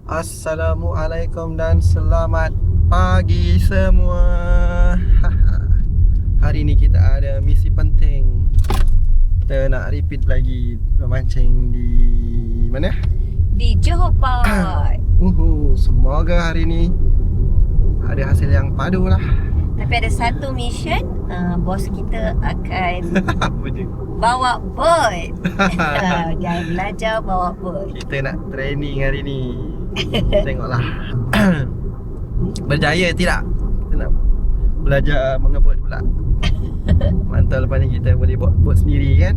Assalamualaikum dan selamat pagi semua. Hari ni kita ada misi penting. Kita nak repeat lagi memancing di mana? Di Johor Port. Semoga hari ni ada hasil yang padu lah. Tapi ada satu mission, bos kita akan Apa je? bawa boat. Dia belajar bawa boat. Kita nak training hari ni. Tengoklah berjaya tidak. Kita nak belajar mengebot pula. Mantap, lepas ni kita boleh buat bot sendiri kan.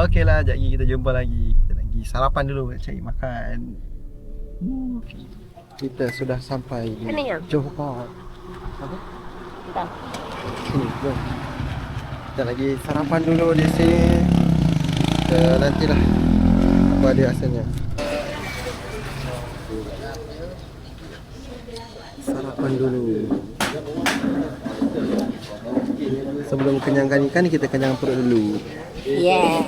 Okey lah, sekejap lagi kita jumpa lagi. Kita nak pergi sarapan dulu, cari makan. Kita sudah sampai di Mana yang? Johor Port. Apa? Tak. Sini, jom. Kita lagi sarapan dulu di sini. Kita nantilah apa dia hasilnya. Sarapan dulu. Sebelum kenyangkan ikan, kita kenyang perut dulu. Yeah.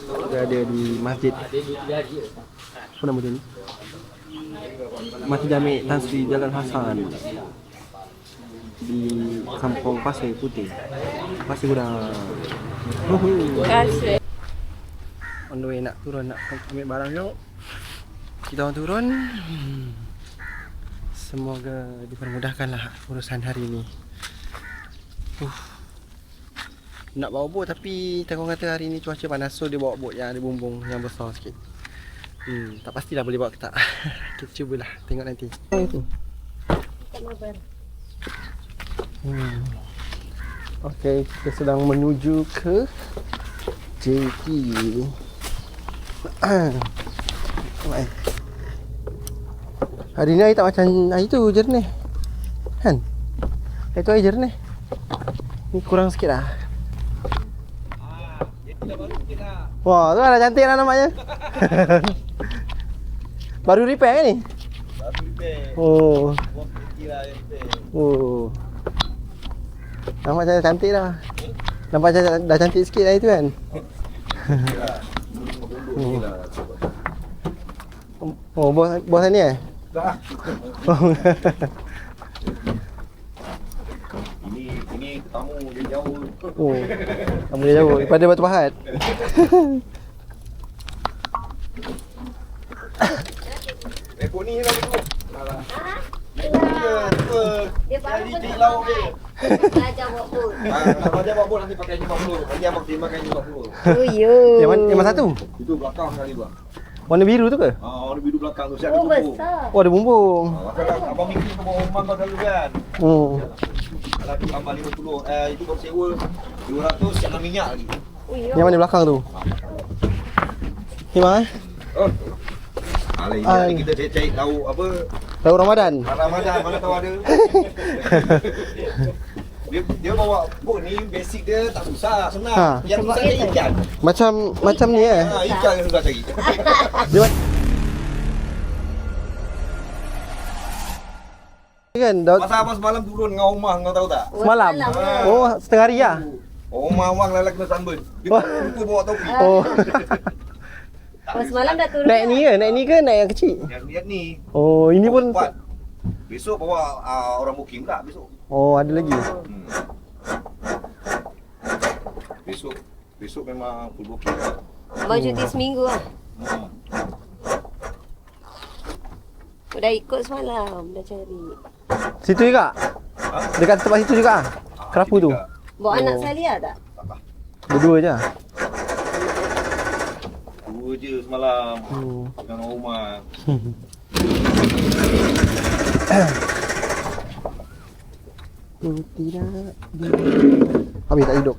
Kita ada di masjid. Apa nama dia ni? Masjid Jami' Tan Sri Jalan Hasan di Kampung Pasir Putih, Pasir Gudang. Kasih. On the way nak turun, nak ambil barang yuk. Kita orang turun. Semoga dipermudahkanlah urusan hari ini. Nak bawa bot tapi Tekong kata hari ni cuaca panas, so dia bawa bot yang ada bumbung yang besar sikit. Tak pastilah boleh bawa ke tak. Kita cubalah, tengok nanti. Itu. Okey, kita sedang menuju ke JT. Hari ni air tak macam air tu jernih. Kan? Air tu air jernih. Ni kurang sikit lah. Wah, tu dah cantik lah nampaknya. Baru repair kan ni? Baru repair. Oh. Bos kecil lah yang repair. Oh. Nampak macam cantik dah. Nampak macam dah cantik sikit lah itu kan? Oh, bos ni eh? Tak. Ini tamu dia jauh. Oh. Kamu dia jauh daripada Batu Pahat. Rekod ni lah dulu. Alah. Dia baru Jadi di laut dia. belajar bawa boat. Kalau dia bawa bot nanti pakai 50. Nanti abang terima pakai 50. Oh yo. Yang mana satu? Itu belakang sekali bang. Warna biru tu ke? Warna biru belakang tu. Siap ada Oh bumbung. besar. Oh, ada bumbung. Kalau abang mikir ke bawa rumah kau dulu kan. Kalau tu tambah 50. Itu baru sewa 200 siap minyak lagi. Oh yo. Yang mana belakang tu? Ni mana? Oh. Alih kita cari tahu apa Laut Ramadan. Ramadan mana tahu ada. Dia bawa bot ni basic dia tak susah, senang. Yang susah dia ikan. Macam ni eh. Ikan yang susah cari. Dia kan Masa abang semalam turun dengan rumah kau tahu tak? semalam. Semalam. Oh, setengah hari lah. Rumah abang lala kena sambun. Dia lupa bawa topi. Oh. Oh semalam dah turun. Naik ni ke? Naik ni ke? Naik yang kecil? Yang lihat ni. Oh, ini pun. Kuat. Besok bawa orang booking pula besok. Oh, ada lagi. Besok memang full booking. Abang cuti seminggu lah. Dah ikut semalam, dah cari. Situ juga? Dekat tempat situ juga? Kerapu tu? Bawa anak Salia tak? Tak. Berdua je? Dua je semalam. Dengan rumah. Tidak. Habis tak hidup.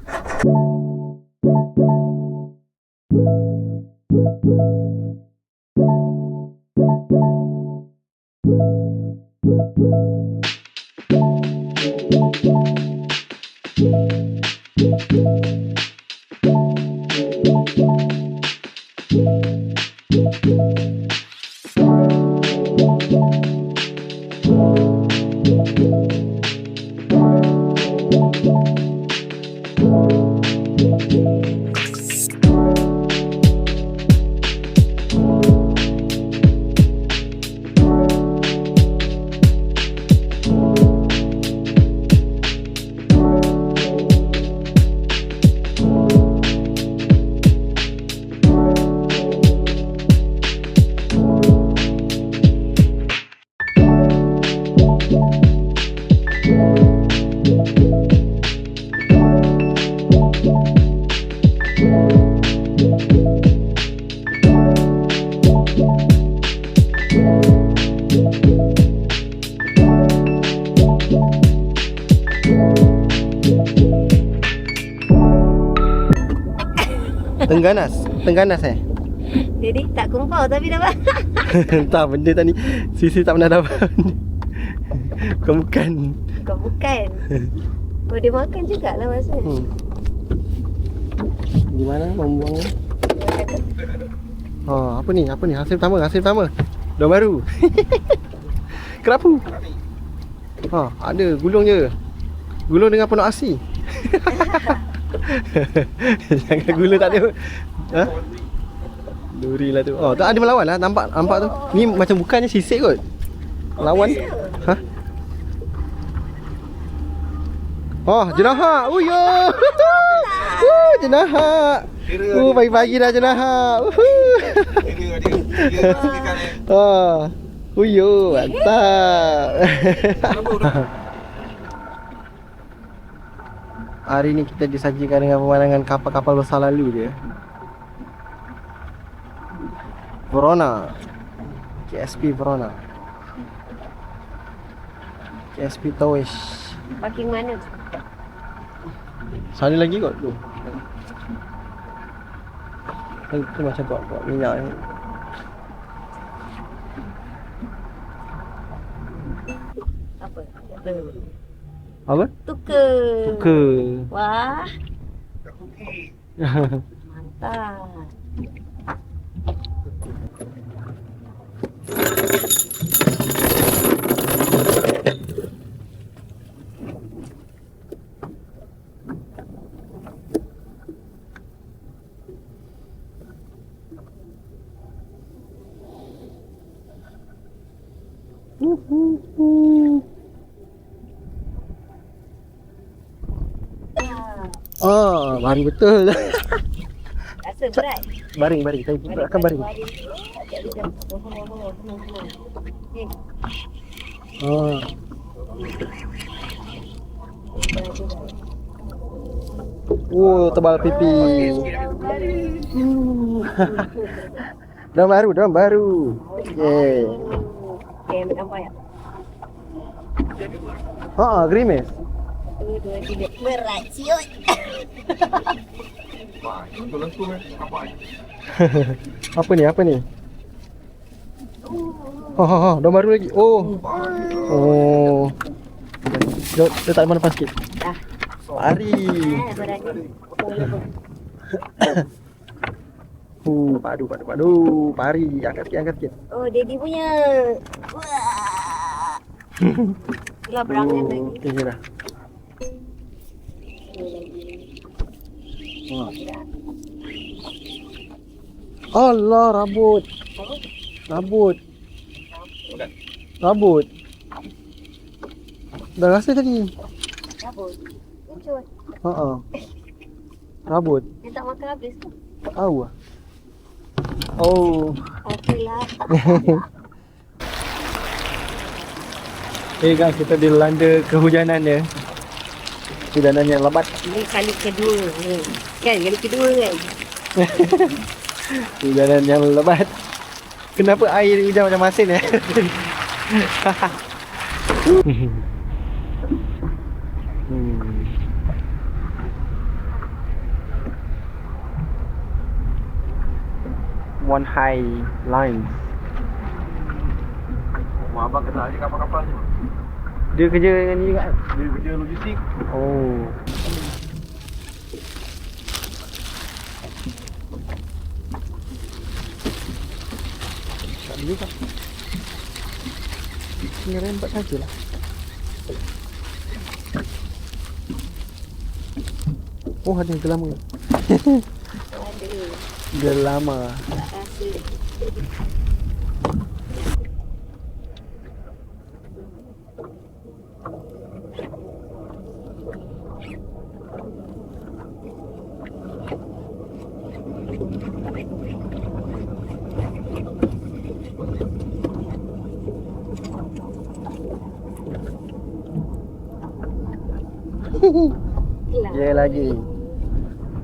Tengganas Jadi tak kumpul tapi dapat. entah benda tadi Sisi tak pernah dapat. Bukan. Kau bukan. Oh dia makan jugalah masa. Di mana membuangnya? Oh, apa ni? Hasil pertama. Daun baru. Kerapu. Ha, ada gulung je. Gulung dengan penuh asi. Jangan gulung tak ada. Ha? Duri lah tu. Oh, tak ada melawan lah. Nampak tu. Ni macam bukannya sisik kot. Lawan. Ha? Oh, jenahak. Oh, yo. Jenahak. Pagi-pagi dah jenahak. Oh. Uyo, mantap. Hari ni kita disajikan dengan pemandangan kapal-kapal besar lalu dia. Verona. KSP Verona. KSP Tawish. Parking mana? Sana lagi kot tu. Tu macam buat minyak ni. Apa? Tukar. Wah. Mantap. Oh, baring betul. Rasa berat. Baring. Saya beratkan baring. Oh. Oh, tebal pipi. Daun baru. Okay. Okay, nampak tak? Grimace. 1, 2, 3. Berat siut. Apa ni? Daun baru lagi. Oh. Letak di mana depan sikit. Dah. Mari. Beratnya. Padu. Pari. Angkat sikit. Oh, daddy punya. Wah. Itulah berangan lagi. Okay, dah. Allah, rabut. Dah rasa tadi. Rabut. Lucut. Rabut. Dia tak makan habis tu. Tak tahu lah. Oh. Okeylah. Guys, kita dilanda kehujanan dia. Hujanan yang lebat. Ini kali kedua ni. Kan kali kedua kan. Hujanan yang lebat. Kenapa air hujan macam masin ya? One High Line. Abang kena aja kapal-kapal je. Dia kerja dengan ni juga kan? Dia kerja logistik. Oh. Tak boleh tak? Ini rembat sajalah. Oh, ada gelama. Gelama. Asli.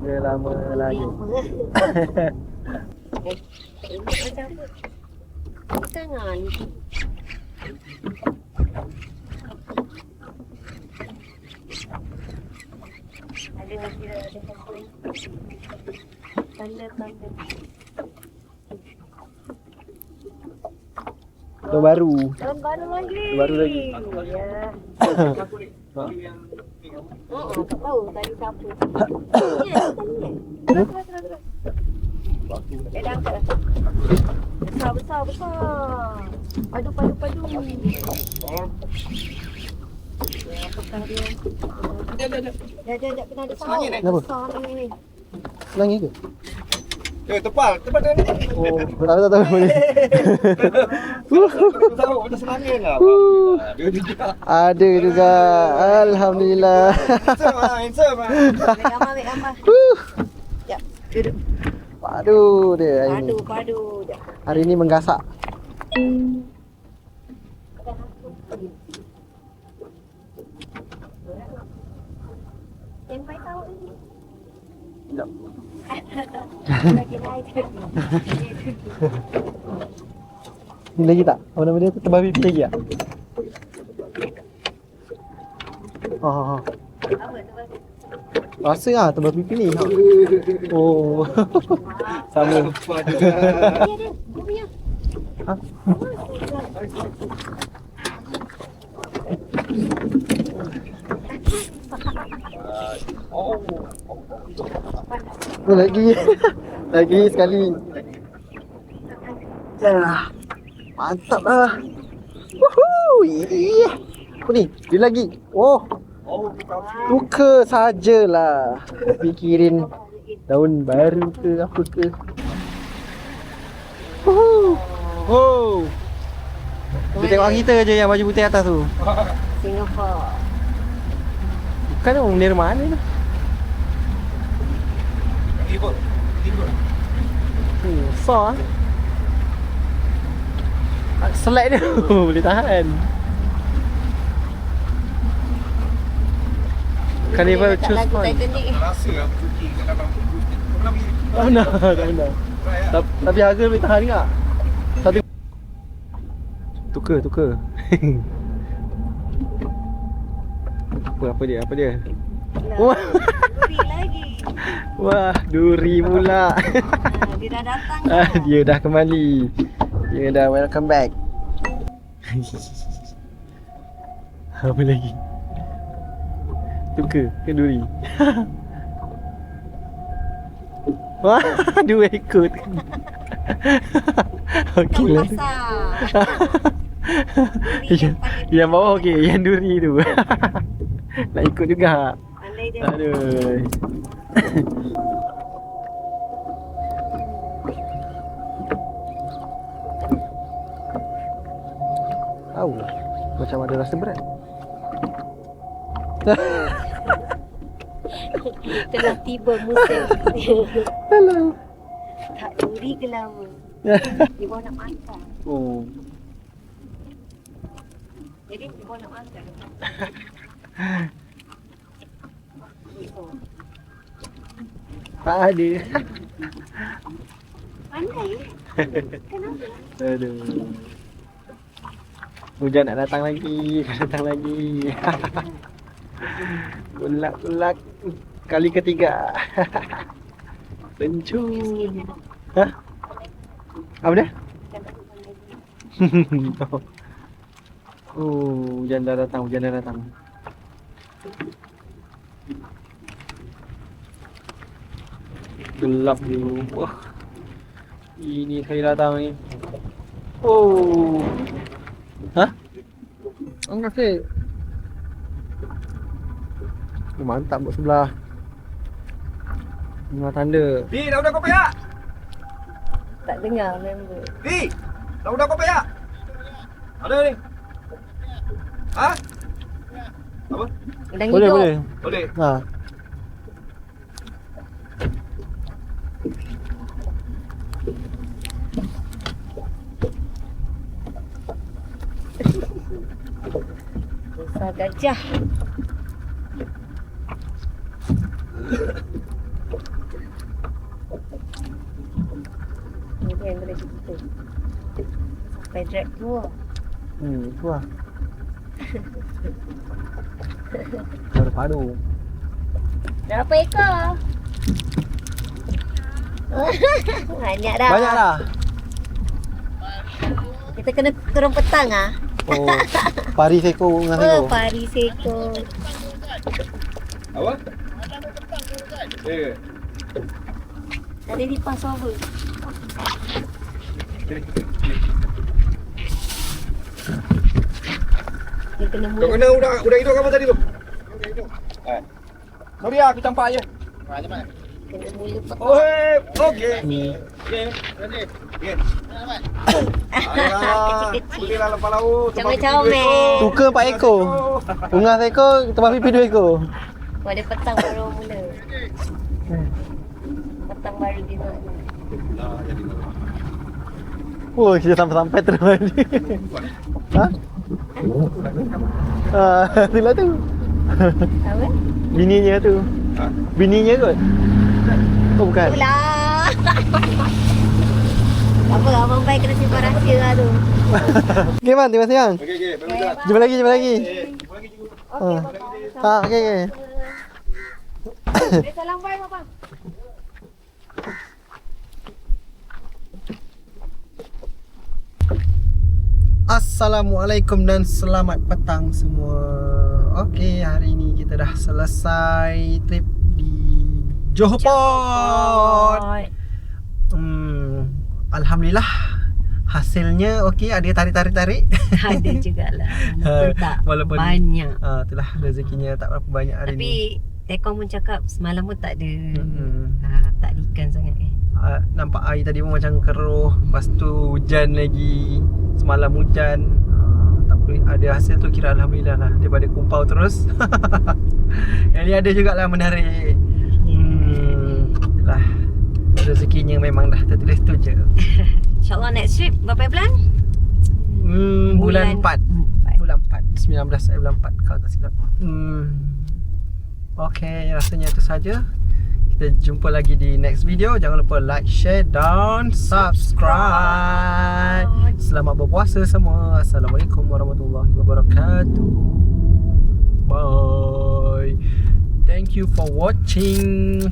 Dia lama lagi. Macam apa? Tangan. Ada kira ada tanda-tanda. Tahun baru. Tahun baru lagi. Baru lagi. Ya. Ha? Tak tahu tadi siapa. Ya, tadi. Terus. Dah angkat dah. Besar. Padu. Ya, pegang dia. Dah, kena ada sawah. Kenapa? Besar ni. Selangit ke? Tepal ni. Oh, tak tahu boleh. Tahu benda selangit lah. Dia juga. Ada juga. Alhamdulillah. Handsome. Ambil gambar. Sekejap, duduk. Padu dia hari ni. Padu. Sekejap. Hari ni menggasak. Sampai tahu ni. Sekejap. Lagi lain tadi. Ni lagi tak? Apa nama dia tu? Tebal pipi lagi tak? Apa tu? Rasa lah tebal pipi ni. Oh. Sama. Dia. Punya. Ha? Oh, lagi sekali. Mantap lah. Woohoo! Yeah. Apa ni? Dia lagi. Oh, suka sajalah. Pikirin tahun baru ke apa ke. Woohoo! Oh. Dia tengok kita je yang baju putih atas tu. Singapore. Bukan orang bendera mana tu? Libur. Besar. Selek dia boleh tahan. Carnival choose lagu one. Titanic. Rasa aku cuci kat dalam. Pernah pergi? Tak pernah. Tapi harga boleh tahan tak? Satu. Tukar. Apa dia? Wah. Duri lagi. Wah, duri pula. Dia dah datang. Dia dah kembali. Dia dah welcome back. Apa lagi? Tukar ke duri? Wah, 2 ekor. Okey lah. Yang bawah okey, yang duri tu. Nak ikut juga. Pandai dia. Aduh. Tahu lah. Macam ada rasa berat. Telah tiba musim. Hello. Tak duri ke lama. Dia bawa nak makan. Oh. Jadi dia bawa nak makan. Tak ada. Pandai. Kenapa? Aduh. Hujan nak datang lagi. Kulak. Kali ketiga. Pencun. Hah? Apa dia? Oh, hujan dah datang. Gelap dulu. Wah. Ini saya datang ni. Oh. Hah? Angkat sih. Oh, mantap buat sebelah. Bunga tanda. Di, dah udah kau payah. Tak dengar member. Di, dah udah kau payah. Ada ni. Ha? Apa? Udang Boleh, hidup. boleh. Boleh. Ha. Besar gajah. Ini yang boleh cerita. Sampai drag tu. Tu lah. Padu-padu. Berapa ekor? Banyak dah. Banyak dah. Kita kena turun petang ah. Oh, pari seko dengan seko. Pari seko. Apa? Ada di passover. Dia kena Kau mula. kena udang hidup kamu tadi tu. Sorry aku campak je. Kena mula petang. Okey. Okey. Okey. Kecil-kecil. Boleh lah lepas laut. Comel-comel. Tukar 4 ekor. Ungah seekor, tempat pipi 2 ekor. Pada petang baru mula. Petang baru dia nak. Oh, kita sampai-sampai terus tadi. Ha? Itulah tu. Apa? Bininya tu. Bininya kot. Oh, bukan. Pula. Apa abang baik kena simpan rahsia lah tu. Okey, Man. Terima kasih, Man. Okey, baik jalan. Jumpa lagi. Jumpa lagi Okey, bapa. Okey. Salam bye bapa. Assalamualaikum dan selamat petang semua. Okey, hari ni kita dah selesai trip di Johor Port. Alhamdulillah hasilnya okey, ada tarik-tarik. Ada jugalah. Walaupun tak Walaupun banyak. Itulah rezekinya tak berapa banyak hari Tapi ni. Tekong pun cakap semalam pun tak ada. Mm-mm. Tak ada ikan sangat Nampak air tadi pun macam keruh. Lepas tu hujan lagi. Semalam hujan. Tapi ada hasil tu kira Alhamdulillah lah. Daripada kumpau terus. Yang ni ada jugalah menarik. Itulah rezekinya memang dah tertulis tu je. InsyaAllah next trip berapa bulan? Bulan 4. Bulan 4 19 bulan 4 kalau tak silap. Okey, rasanya itu saja. Kita jumpa lagi di next video. Jangan lupa like, share dan subscribe. Selamat berpuasa semua. Assalamualaikum warahmatullahi wabarakatuh. Bye. Thank you for watching.